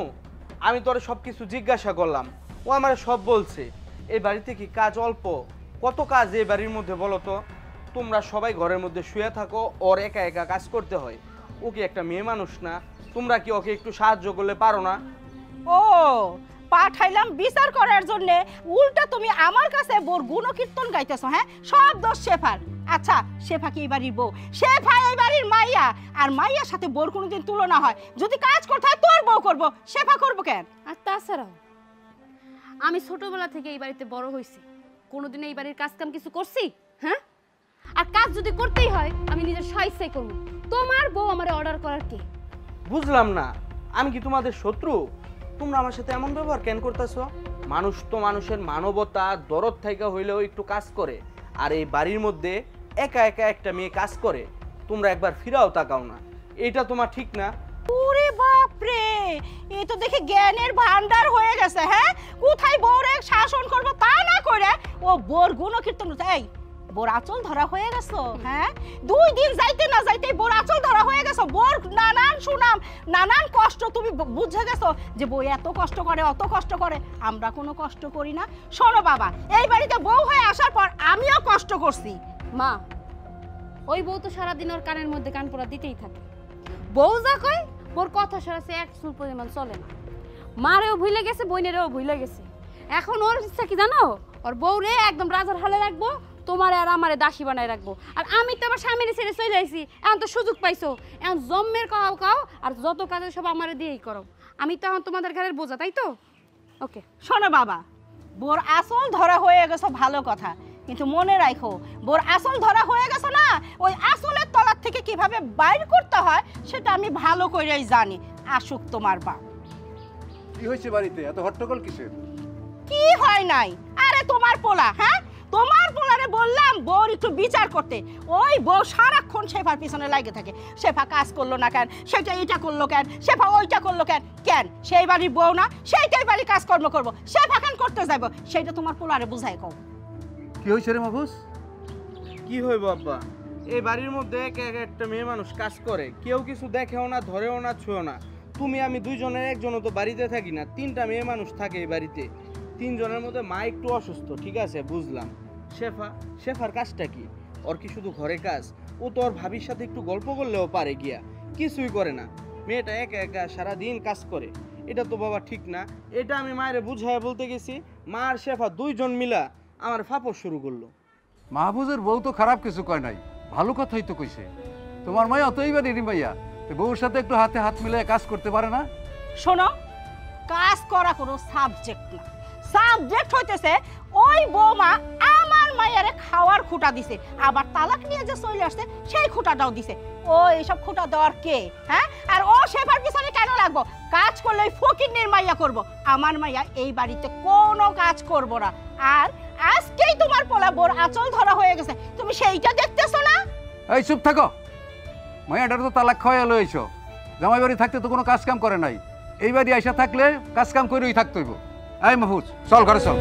S6: আমি তোরে সব কিছু জিজ্ঞাসা করলাম, ও আমার সব বলছে। এই বাড়িতে কি কাজ অল্প? কত কাজ এই বাড়ির মধ্যে বলো তো? তোমরা সবাই ঘরের মধ্যে শুয়ে থাকো, ওর একা একা কাজ করতে হয়। ও কি একটা মেয়ে মানুষ না? তোমরা কি ওকে একটু সাহায্য করলে পারো না?
S4: ও পাঠাইলাম বিচার করার জন্য, উল্টা তুমি আমার কাছে বোর গুণকীর্তন গাইতেছো। হ্যাঁ, সব দোষ শেফার। আচ্ছা শেফা কি এই বাড়ির বউ? শেফা এই বাড়ির মাইয়া, আর মাইয়ার সাথে বোর কোনোদিন তুলনা হয়? যদি কাজ করতে হয় তোর বউ করবো, শেফা করবো কেন?
S1: আর তাছাড়াও আমি ছোটবেলা থেকে এই বাড়িতে বড় হয়েছি, কোনোদিন এই বাড়ির কাজ কাম কিছু করছি? হ্যাঁ, আর কাজ যদি করতেই হয় আমি নিজের স্বইচ্ছায় করবো। তোমার বউ আমারে অর্ডার করার কে?
S6: বুঝলাম না, আমি কি তোমাদের শত্রু? তোমরা আমার সাথে এমন ব্যবহার কেন করতেছো? মানুষ তো মানুষের মানবতা দরদ থেকে হইলেও একটু কাজ করে, আর এই বাড়ির মধ্যে একা একা একটা মেয়ে কাজ করে, তোমরা একবার ফিরাও তাকাও না, এটা তোমার ঠিক না।
S4: ওরে বাপ রে, এ তো দেখি জ্ঞানের ভান্ডার হয়ে গেছে। হ্যাঁ, কোথায় বউরে শাসন করবো তা না করে ও বোর গুণকীর্তন। এই বোর আঁচল ধরা হয়ে গেছো? হ্যাঁ, 2 দিন যাইতে না যাইতে বোর আঁচল ধরা হয়ে গেছো। বোর নানান সুনাম, নানান কষ্ট তুমি বুঝে গেছো যে বউ এত কষ্ট করে, অত কষ্ট করে। আমরা কোনো কষ্ট করি না। শোনো বাবা, এই বাড়িতে বউ হয়ে আসার পর আমিও কষ্ট করছি।
S1: মা, ওই বউ তো সারাদিন ওর কানের মধ্যে কান পোড়া দিতেই থাকে। বউ যা কয় ওর কথা সারাছে এক চুল পরিমাণ চলে না। মারেও ভুলে গেছে, বোনেরও ভুলে গেছে। এখন ওর ইচ্ছা কি জানো? ওর বউরে একদম রাজার হালে রাখবো, তোমার আর আমারে দাসী বানায় রাখবো। আর আমি তো আমার স্বামীর ছেড়ে চলে আইছি, এখন তো সুযোগ পাইছো, এখন জম্মের কাও আর যত কাজে সব আমারে দিয়েই করো। আমি তো এখন তোমাদের ঘরের বোঝা, তাই তো? ওকে
S4: শোনো বাবা, বোর আসল ধরা হয়ে গেছো ভালো কথা, কিন্তু মনে রাখো বোর আসল ধরা হয়ে গেছো না, ওই আসলের তলার থেকে কিভাবে বাইর করতে হয় সেটা আমি ভালো করেই জানি। আসুক তোমার বাপ।
S10: কি হয়েছে বাড়িতে এত হট্টগোল কিসের?
S4: কি হয় নাই? আরে তোমার পোলা, হ্যাঁ তোমার পোলারে বললাম বউর একটু বিচার করতে, ওই বউ সারাক্ষণ শেফার পিছনে লাগে থাকে। শেফা কাজ করলো না কেন, সেটা এটা করলো কেন, শেফা ওইটা করলো কেন। কেন সেই বাড়ির বউ না, সেইটাই বাড়ির কাজকর্ম করবো, শেফা কেন করতে যাবো? সেইটা তোমার পোলারে বুঝাই কও।
S10: কি হয়েছে রে মাহফুজ?
S6: কি হইব আব্বা, এই বাড়ির মধ্যে একা একা একটা মেয়ে মানুষ কাজ করে, কেউ কিছু দেখেও না, ধরেও না, ছুঁয়েও না। তুমি আমি দুইজনের একজনও তো বাড়িতে থাকি না, 3টা মেয়ে মানুষ থাকে এই বাড়িতে। 3 জনের মধ্যে মা একটু অসুস্থ, ঠিক আছে বুঝলাম। শেফার কাজটা কি? ওর কি শুধু ঘরে কাজ? ও তো ওর ভাবির সাথে একটু গল্প করলেও পারে গিয়া, কিছুই করে না। মেয়েটা একা একা সারাদিন কাজ করে, এটা তো বাবা ঠিক না। এটা আমি মায়ের বুঝায় বলতে গেছি, মা আর শেফা 2 জন মিলা আমার ফাপড় শুরু করলো।
S10: মাহফুজের বউ তো খারাপ কিছু কয় নাই, ভালো কথাই তো কইছে। তোমার মাইয়া অতই বাড়ির মাইয়া, বউর সাথে একটু হাতে হাত মিলিয়ে কাজ করতে পারে না?
S4: শোনো, কাজ করা কোনো সাবজেক্ট না, সাবজেক্ট হইতেছে ওই বৌমা আমার মায়ের খাওয়ার খুঁটা দিছে, আবার তালাক নিয়ে যে চলে আসছে সেই খুঁটাটাও দিছে। ও এইসব খুঁটা দেওয়ার কে? হ্যাঁ, আর ও শেফার পিছনে কেন লাগবো? কাজ করলে ওই ফকিন্নির মাইয়া করবো, আমার মাইয়া এই বাড়িতে কোনো কাজ করবো না। আর আজকেই তোমার পোলা বোর আঁচল ধরা হয়ে গেছে, তুমি সেইটা দেখতেছো না?
S10: এই চুপ থাকো, মাইয়াটার তো তালাক খাওয়াই লইছো। জামাই বাড়ি থাকতে তো কোনো কাজ কাম করে নাই, এই বাড়ি আইসা থাকলে কাজ কাম করেই থাকতে হইব। এই মাহফুজ চল ঘরে চল।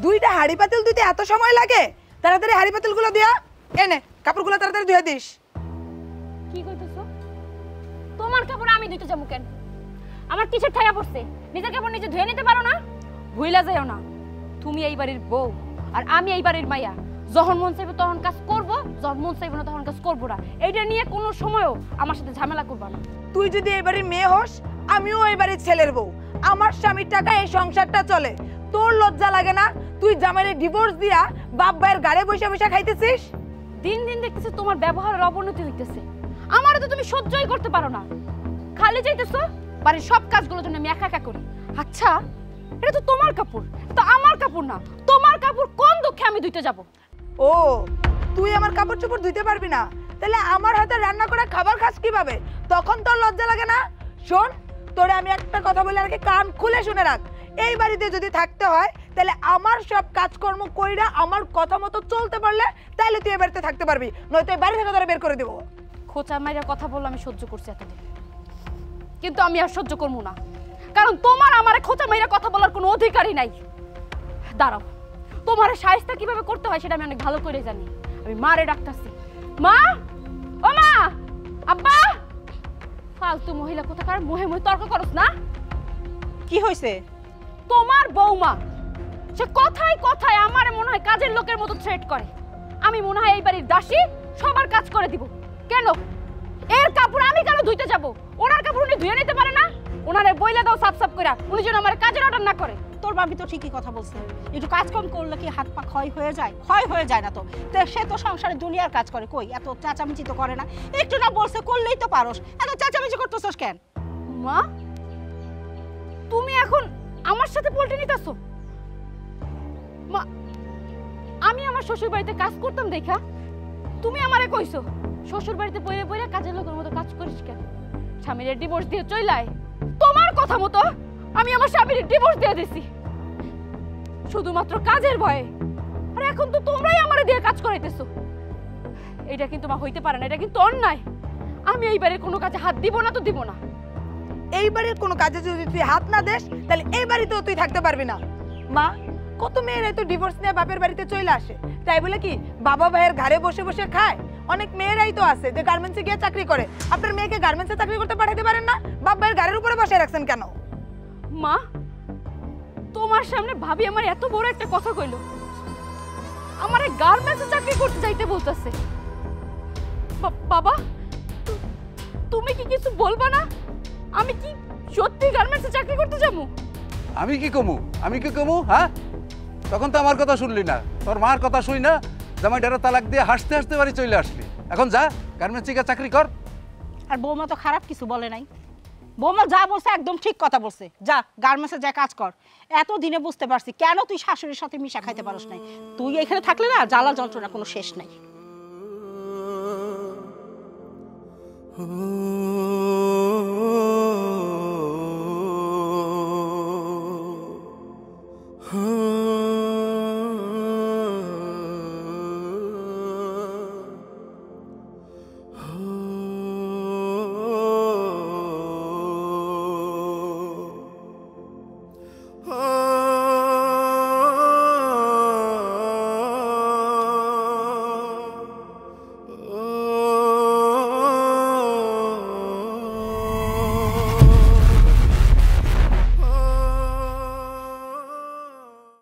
S5: দুইটা হাড়ি পাতিল ধুইতে এত সময় লাগে? তাড়াতাড়ি হাড়ি পাতিলগুলো দিয়া এনে কাপড়গুলো তাড়াতাড়ি ধুয়ে দিস।
S1: কি কইতেছো? তোমার কাপড় আমি ধুইতে যাবো কেন? আমার কিসের ঠাইয়া পড়ছে? নিজের কাপড় নিজে ধুয়ে নিতে পারো না? ভুইলা যাও না, তুমি এই বাড়ির বউ আর আমি এই বাড়ির মাইয়া। যখন মন চাইবে তখন কাজ করবো, যখন মন চাইবে না তখন কাজ করবো না। এইটা নিয়ে কোনো সময়ও আমার সাথে ঝামেলা করবা না।
S5: তুই যদি এই বাড়ির মেয়ে হস, আমিও এই বাড়ির ছেলের বউ। আমার স্বামীর টাকা এই সংসারটা চলে, তোর লজ্জা লাগে না? তুই জামাইরে ডিভোর্স দিয়া বাপ ভাইয়ের গাড়ে বসে বসে খাইতেছিস।
S1: দিন দিন দেখতেছি তোমার ব্যবহারের অবনতি হইতেছে, আমারও তো তুমি সহ্যই করতে পারো না। খালি যাইতেছো, বাড়ির সব কাজগুলো জন্য আমি একা একা করি। আচ্ছা, এটা তো তোমার কাপড়, তো আমার কাপড় না। তোমার কাপড় কোন দুঃখে আমি ধুইতে যাব?
S5: ও, তুই আমার কাপড় চোপড় ধুইতে পারবি না, তাহলে আমার হাতে রান্না করা খাবার খাস কিভাবে? তখন তোর লজ্জা লাগে না? শোন, তোরে আমি একটা কথা বলে রাখি, কান খুলে শুনে রাখ। এই বাড়িতে যদি থাকতে হয় তাহলে আমার সব কাজকর্ম কইরা আমার কথা মতো চলতে পারলে তাহলে তুই এই বাড়িতে থাকতে পারবি, নয়তো এই বাড়ি থেকে তোরা বের করে দেবো।
S1: খোঁচা মাইরা কথা বললে আমি সহ্য করছি এতদিন, কিন্তু আমি আর সহ্য করবো না, কারণ তোমার আমারে খোঁচা মাইরা কথা বলার কোনো অধিকারই নাই। দাঁড়াও, তোমার শায়েস্তা কিভাবে করতে হয় সেটা আমি অনেক ভালো করে জানি। আমি মারে ডাকতাছি। মা, ও মা, আব্বা। ফালতু মহিলা কোথাকার, মুহে মুহে তর্ক করছ না?
S4: কি হয়েছে?
S1: তোমার বৌমা সে কথায় কথায় আমার মনে হয় কাজের লোকের মতো থ্রেট করে। আমি মনে হয় এই বাড়ির দাসী, সবার কাজ করে দিব। কেন এর কাপড় আমি কেন ধুইতে যাব? ওনার কাপড় উনি ধুয়ে নিতে পারে না? ওনারে বইলা দাও সাফ সাফ করে, উনি যেন আমার কাজের অর্ডার না করে।
S4: তোর ভাবি তো ঠিকই কথা বলছে, একটু কাজ কম করলে কি হাত পা ক্ষয় হয়ে যায়? ক্ষয় হয়ে যায় না তো। সে তো সংসারে দুনিয়ার কাজ করে, কই এত চেঁচামেচি তো করে না। একটু না বলছে করলেই তো পারোস, এত চেঁচামেচি করতেছস কেন?
S1: মা তুমি এখন আমার সাথে পল্টে নিতেছো? মা আমি আমার শ্বশুর বাড়িতে কাজ করতাম দেখা তুমি আমারে কইছো শ্বশুর বাড়িতে বইয়ে বইয়ে কাজের লোকের মতো কাজ করিস কেন? স্বামীর ডিভোর্স দিয়ে চইলাই তোমার কথা মতো আমি আমার স্বামীর ডিভোর্স দিয়ে দিছি শুধুমাত্র কাজের ভয়ে। আর এখন তো তোমরাই আমারে দিয়ে কাজ করাইতেছো। এটা কিন্তু মা হইতে পারে না, এটা কিন্তু অন্যায়। আমি এইবারে কোনো কাজে হাত দিব না তো দিব না।
S5: এই বাড়ির কোনো কাজে যদি তুই হাত না দেস তাহলে এই বাড়িতেও তুই থাকতে পারবি না। মা, কত মেয়েরাই তো ডিভোর্স নিয়ে বাপের বাড়িতে চলে আসে, তাই বলে কি বাবা ভাইয়ের ঘরে বসে বসে খায়? অনেক মেয়েরাই তো আছে যে গার্মেন্টসে গিয়ে চাকরি করে। আপনার মেয়েকে গার্মেন্টসে চাকরি করতে পাঠাতে পারেন না? বাপ ভাইয়ের ঘরের উপরে বসে রাখছেন কেন?
S1: মা তোমার সামনে ভাবি আমার এত বড় একটা কথা কইলো, আমারে গার্মেন্টসে চাকরি করতে যাইতে বলতেছে। বাবা তুমি কি কিছু বলবা না? আমি কি সত্যি গার্মেন্টসে চাকরি করতে যাবো?
S10: আমি কি কমু? হ্যাঁ, তখন তো আমার কথা শুনলি না, তোর মার কথা শুই না জামাই ডারে তালাক দিয়ে হাসতে হাসতে বাড়ি চলে আসলি। এখন যা গার্মেন্টসে গিয়ে চাকরি কর।
S4: আর বৌমা তো খারাপ কিছু বলে নাই। বৌমা যা বলছে একদম ঠিক কথা বলছে। যা গার্মেন্টসে যা কাজ কর। এত দিনে বুঝতে পারছি কেন তুই শাশুড়ির সাথে মিশা খাইতে পারস নাই। তুই এখানে থাকলে না জ্বালা যন্ত্রণা কোনো শেষ নাই।